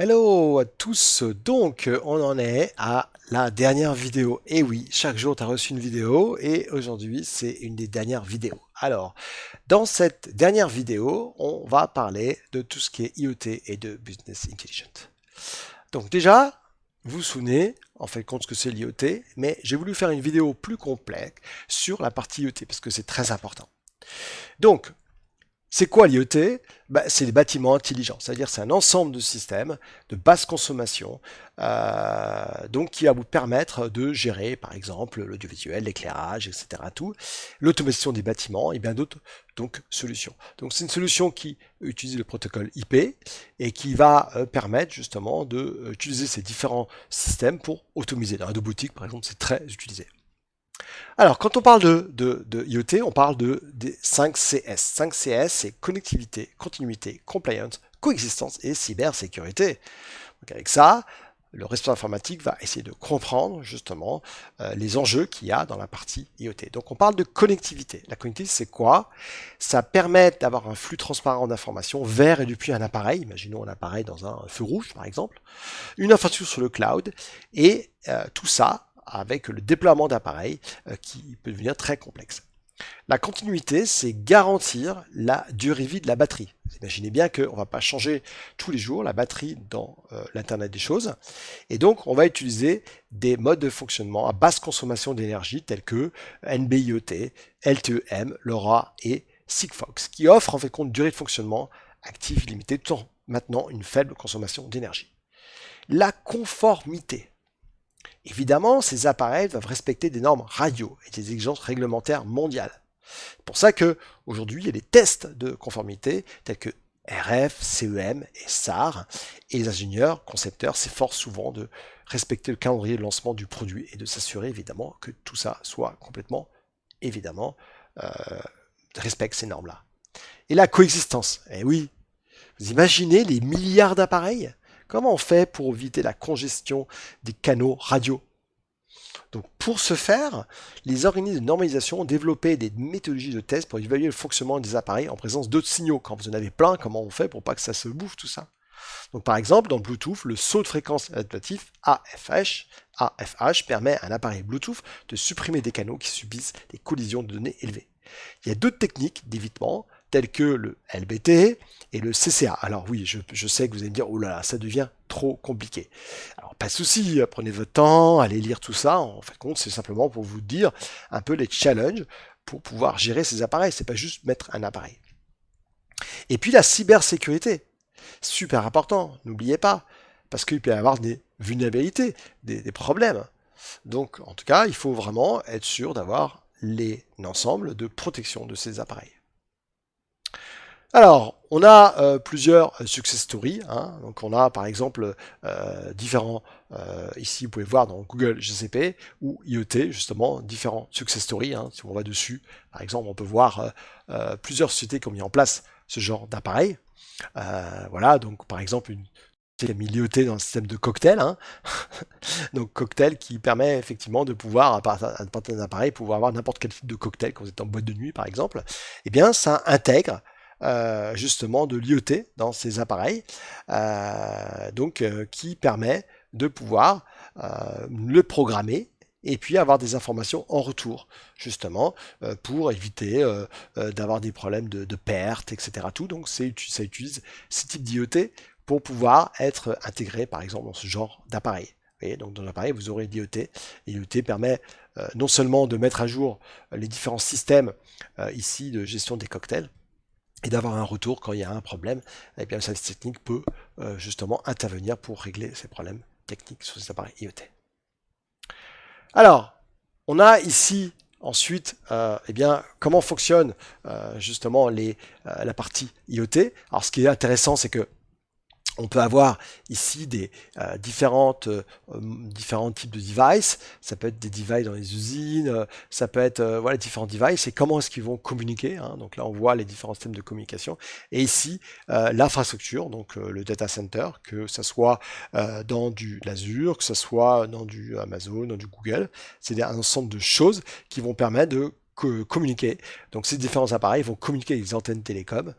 Hello à tous, donc on en est à la dernière vidéo. Et oui, chaque jour tu as reçu une vidéo et aujourd'hui c'est une des dernières vidéos. Alors, dans cette dernière vidéo, on va parler de tout ce qui est IoT et de Business Intelligence. Donc déjà, vous vous souvenez en fait compte ce que c'est l'IoT, mais j'ai voulu faire une vidéo plus complète sur la partie IoT parce que c'est très important. Donc, c'est quoi l'IoT? C'est les bâtiments intelligents, c'est-à-dire c'est un ensemble de systèmes de basse consommation, donc qui va vous permettre de gérer par exemple l'audiovisuel, l'éclairage, etc. Tout, l'automation des bâtiments et bien d'autres donc solutions. Donc c'est une solution qui utilise le protocole IP et qui va permettre justement de utiliser ces différents systèmes pour automiser. Dans la domotique par exemple, c'est très utilisé. Alors, quand on parle de IoT, on parle des 5 CS. 5 CS, c'est connectivité, continuité, compliance, coexistence et cybersécurité. Donc avec ça, le responsable informatique va essayer de comprendre justement les enjeux qu'il y a dans la partie IoT. Donc on parle de connectivité. La connectivité, c'est quoi? Ça permet d'avoir un flux transparent d'informations vers et depuis un appareil. Imaginons un appareil dans un feu rouge, par exemple, une infrastructure sur le cloud, et tout ça avec le déploiement d'appareils qui peut devenir très complexe. La continuité, c'est garantir la durée de vie de la batterie. Vous imaginez bien qu'on ne va pas changer tous les jours la batterie dans l'Internet des choses. Et donc, on va utiliser des modes de fonctionnement à basse consommation d'énergie tels que NB-IoT, LTE-M, LoRa et Sigfox, qui offrent en fait compte une durée de fonctionnement active limitée tout en maintenant une faible consommation d'énergie. La conformité. Évidemment, ces appareils doivent respecter des normes radio et des exigences réglementaires mondiales. C'est pour ça que aujourd'hui, il y a des tests de conformité tels que RF, CEM et SAR, et les ingénieurs, concepteurs s'efforcent souvent de respecter le calendrier de lancement du produit et de s'assurer évidemment que tout ça soit complètement, évidemment, euh, respecte ces normes-là. Et la coexistence, eh oui, vous imaginez les milliards d'appareils? Comment on fait pour éviter la congestion des canaux radio? Donc pour ce faire, les organismes de normalisation ont développé des méthodologies de test pour évaluer le fonctionnement des appareils en présence d'autres signaux. Quand vous en avez plein, comment on fait pour pas que ça se bouffe tout ça? Donc par exemple, dans Bluetooth, le saut de fréquence adaptatif AFH permet à un appareil Bluetooth de supprimer des canaux qui subissent des collisions de données élevées. Il y a d'autres techniques d'évitement telles que le LBT et le CCA. Alors oui, je sais que vous allez me dire, oh là là, ça devient trop compliqué. Alors pas de souci, prenez votre temps, allez lire tout ça. En fait, compte, c'est simplement pour vous dire un peu les challenges pour pouvoir gérer ces appareils. C'est pas juste mettre un appareil. Et puis la cybersécurité, super important, n'oubliez pas, parce qu'il peut y avoir des vulnérabilités, des problèmes. Donc en tout cas, il faut vraiment être sûr d'avoir l'ensemble de protection de ces appareils. Alors, on a plusieurs success stories. Hein. Donc, on a par exemple différents. Ici, vous pouvez voir dans Google GCP ou IoT justement différents success stories. Hein. Si on va dessus, par exemple, on peut voir plusieurs sociétés qui ont mis en place ce genre d'appareil. Voilà, donc par exemple une qui a mis l'IoT dans le système de cocktail. Hein. Donc cocktail qui permet effectivement de pouvoir, à partir d'un appareil, pouvoir avoir n'importe quel type de cocktail quand vous êtes en boîte de nuit par exemple. Eh bien, ça intègre justement de l'IoT dans ces appareils, qui permet de pouvoir le programmer et puis avoir des informations en retour, justement, pour éviter d'avoir des problèmes de perte, etc. Tout. Donc ça utilise ce type d'IoT pour pouvoir être intégré, par exemple, dans ce genre d'appareil. Donc dans l'appareil, vous aurez l'IoT. L'IoT permet non seulement de mettre à jour les différents systèmes ici de gestion des cocktails, et d'avoir un retour quand il y a un problème, et bien le service technique peut justement intervenir pour régler ces problèmes techniques sur ces appareils IoT. Alors, on a ici ensuite comment fonctionne justement la partie IoT. Alors ce qui est intéressant, c'est que on peut avoir ici des différents types de devices. Ça peut être des devices dans les usines, ça peut être voilà, différents devices et comment est-ce qu'ils vont communiquer. Hein. Donc là, on voit les différents systèmes de communication. Et ici, l'infrastructure, donc le data center, que ce soit dans l'Azure, que ce soit dans du Amazon, dans du Google. C'est un ensemble de choses qui vont permettre de communiquer. Donc ces différents appareils vont communiquer avec les antennes télécom,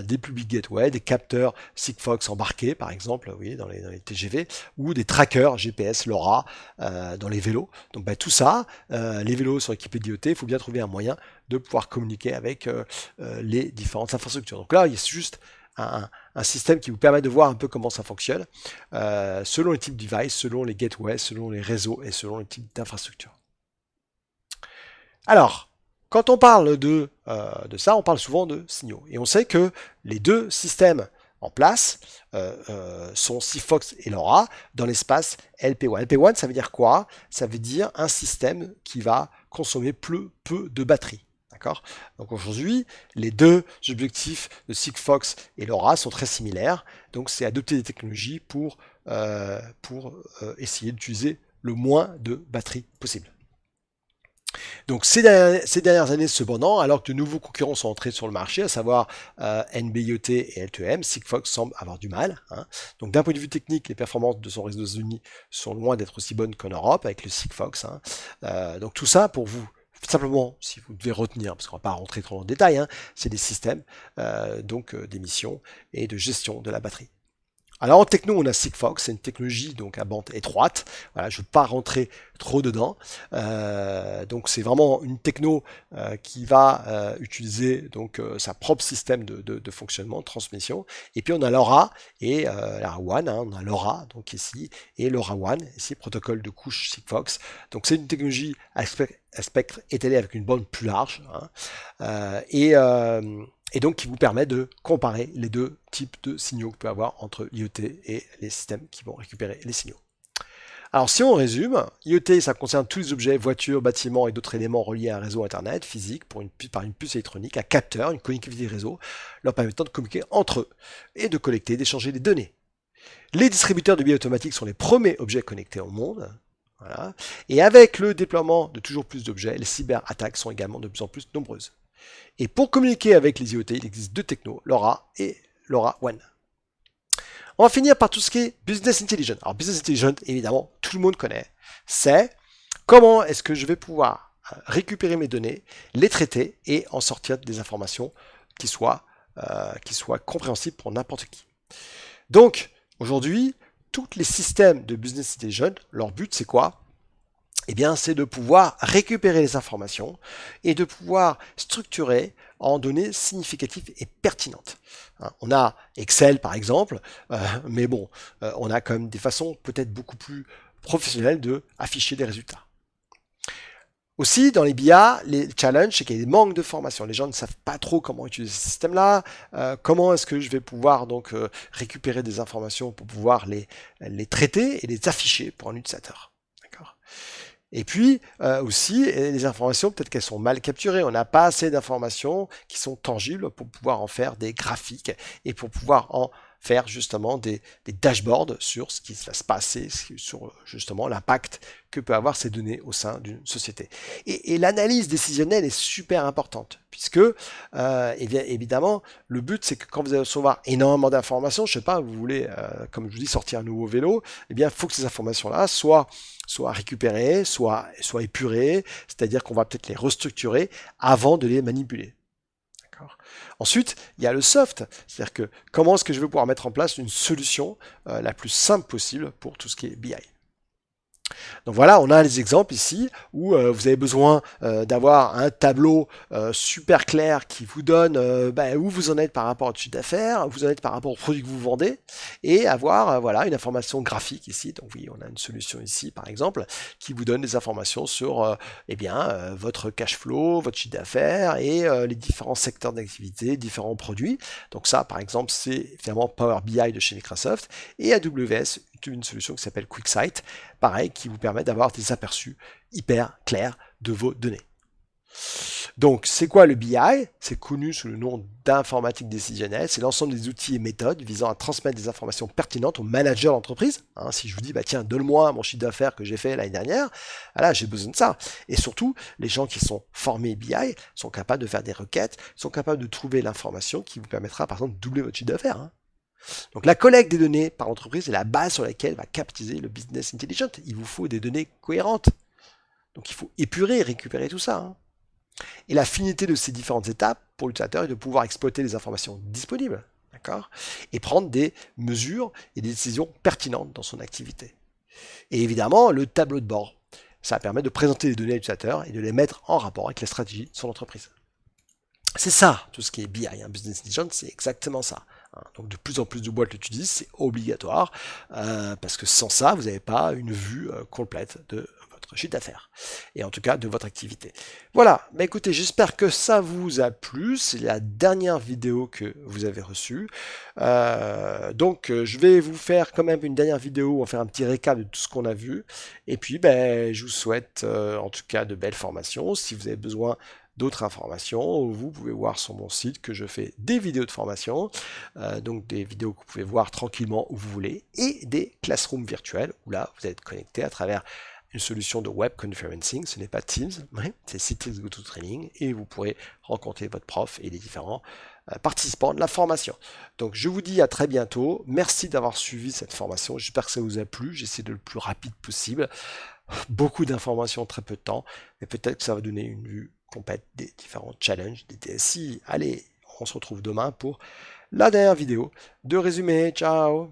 des public gateways, des capteurs Sigfox embarqués par exemple, vous voyez, dans les TGV, ou des trackers GPS LoRa dans les vélos. Donc tout ça, les vélos sont équipés d'IoT, il faut bien trouver un moyen de pouvoir communiquer avec les différentes infrastructures. Donc là, il y a juste un système qui vous permet de voir un peu comment ça fonctionne, selon les types de devices, selon les gateways, selon les réseaux et selon les types d'infrastructures. Alors, quand on parle de ça, on parle souvent de signaux. Et on sait que les deux systèmes en place sont Sigfox et LoRa dans l'espace LP1. LP1, ça veut dire quoi? Ça veut dire un système qui va consommer peu de batterie. D'accord? Donc aujourd'hui, les deux objectifs de Sigfox et LoRa sont très similaires. Donc c'est adopter des technologies pour essayer d'utiliser le moins de batterie possible. Donc ces dernières années, cependant, alors que de nouveaux concurrents sont entrés sur le marché, à savoir NB-IoT et L2M, Sigfox semble avoir du mal. Donc d'un point de vue technique, les performances de son réseau aux États-Unis sont loin d'être aussi bonnes qu'en Europe avec le Sigfox. Donc tout ça pour vous. Simplement, si vous devez retenir, parce qu'on ne va pas rentrer trop dans le détail, c'est des systèmes d'émission et de gestion de la batterie. Alors en techno, on a Sigfox, c'est une technologie donc à bande étroite. Voilà, je ne veux pas rentrer trop dedans. Donc c'est vraiment une techno qui va utiliser donc sa propre système de fonctionnement, de transmission. Et puis on a LoRa et LoRaWAN, on a LoRa donc ici et LoRaWAN ici protocole de couche Sigfox. Donc c'est une technologie à spectre étalé avec une bande plus large. Et donc qui vous permet de comparer les deux types de signaux que vous pouvez avoir entre l'IoT et les systèmes qui vont récupérer les signaux. Alors si on résume, IoT ça concerne tous les objets, voitures, bâtiments et d'autres éléments reliés à un réseau internet physique par une puce électronique, un capteur, une connectivité réseau, leur permettant de communiquer entre eux et de collecter, d'échanger des données. Les distributeurs de billets automatiques sont les premiers objets connectés au monde. Voilà. Et avec le déploiement de toujours plus d'objets, les cyberattaques sont également de plus en plus nombreuses. Et pour communiquer avec les IoT, il existe deux technos, LoRa et LoRaWAN. On va finir par tout ce qui est Business Intelligence. Alors Business Intelligence, évidemment, tout le monde connaît. C'est comment est-ce que je vais pouvoir récupérer mes données, les traiter et en sortir des informations qui soient compréhensibles pour n'importe qui. Donc, aujourd'hui, tous les systèmes de Business Intelligence, leur but c'est quoi? Eh bien, c'est de pouvoir récupérer les informations et de pouvoir structurer en données significatives et pertinentes. On a Excel par exemple, mais bon, on a quand même des façons peut-être beaucoup plus professionnelles de afficher des résultats. Aussi, dans les BIA, les challenges, c'est qu'il y a des manques de formation. Les gens ne savent pas trop comment utiliser ce système-là, comment est-ce que je vais pouvoir donc récupérer des informations pour pouvoir les traiter et les afficher pour un utilisateur. D'accord ? Et puis aussi, les informations, peut-être qu'elles sont mal capturées. On n'a pas assez d'informations qui sont tangibles pour pouvoir en faire des graphiques et pour pouvoir en faire justement des dashboards sur ce qui va se passer, sur justement l'impact que peut avoir ces données au sein d'une société. Et l'analyse décisionnelle est super importante, puisque eh bien, évidemment, le but c'est que quand vous allez recevoir énormément d'informations, je sais pas, vous voulez, comme je vous dis, sortir un nouveau vélo, eh bien, il faut que ces informations-là soient récupérées, soient épurées, c'est-à-dire qu'on va peut-être les restructurer avant de les manipuler. Ensuite, il y a le soft, c'est-à-dire que comment est-ce que je vais pouvoir mettre en place une solution la plus simple possible pour tout ce qui est BI. Donc voilà, on a des exemples ici où vous avez besoin d'avoir un tableau super clair qui vous donne où vous en êtes par rapport au chiffre d'affaires, où vous en êtes par rapport au produit que vous vendez, et avoir voilà une information graphique ici. Donc oui, on a une solution ici par exemple qui vous donne des informations sur votre cash flow, votre chiffre d'affaires et les différents secteurs d'activité, différents produits. Donc ça par exemple c'est finalement Power BI de chez Microsoft et AWS une solution qui s'appelle QuickSight, pareil, qui vous permet d'avoir des aperçus hyper clairs de vos données. Donc, c'est quoi le BI? C'est connu sous le nom d'informatique décisionnelle. C'est l'ensemble des outils et méthodes visant à transmettre des informations pertinentes aux managers d'entreprise. Si je vous dis, tiens, donne-moi mon chiffre d'affaires que j'ai fait l'année dernière, voilà, j'ai besoin de ça. Et surtout, les gens qui sont formés BI sont capables de faire des requêtes, sont capables de trouver l'information qui vous permettra, par exemple, de doubler votre chiffre d'affaires. Donc la collecte des données par l'entreprise est la base sur laquelle va capitaliser le business intelligent. Il vous faut des données cohérentes. Donc il faut épurer et récupérer tout ça. Et la finalité de ces différentes étapes pour l'utilisateur est de pouvoir exploiter les informations disponibles, d'accord, et prendre des mesures et des décisions pertinentes dans son activité. Et évidemment, le tableau de bord, ça permet de présenter les données à l'utilisateur et de les mettre en rapport avec la stratégie de son entreprise. C'est ça, tout ce qui est BI, Business Intelligence, c'est exactement ça. Donc de plus en plus de boîtes l'utilisent, c'est obligatoire, parce que sans ça, vous n'avez pas une vue complète de votre chiffre d'affaires, et en tout cas de votre activité. Voilà, mais écoutez, j'espère que ça vous a plu, c'est la dernière vidéo que vous avez reçue. Donc je vais vous faire quand même une dernière vidéo, on va faire un petit récap de tout ce qu'on a vu, et puis ben, je vous souhaite en tout cas de belles formations. Si vous avez besoin d'autres informations, vous pouvez voir sur mon site que je fais des vidéos de formation, donc des vidéos que vous pouvez voir tranquillement où vous voulez, et des classrooms virtuels, où là, vous êtes connecté à travers une solution de web conferencing, ce n'est pas Teams, c'est Citrix GoToTraining, et vous pourrez rencontrer votre prof et les différents participants de la formation. Donc je vous dis à très bientôt, merci d'avoir suivi cette formation, j'espère que ça vous a plu, j'essaie de le plus rapide possible, beaucoup d'informations en très peu de temps, mais peut-être que ça va donner une vue complète des différents challenges des TSI. Allez, on se retrouve demain pour la dernière vidéo de résumé. Ciao!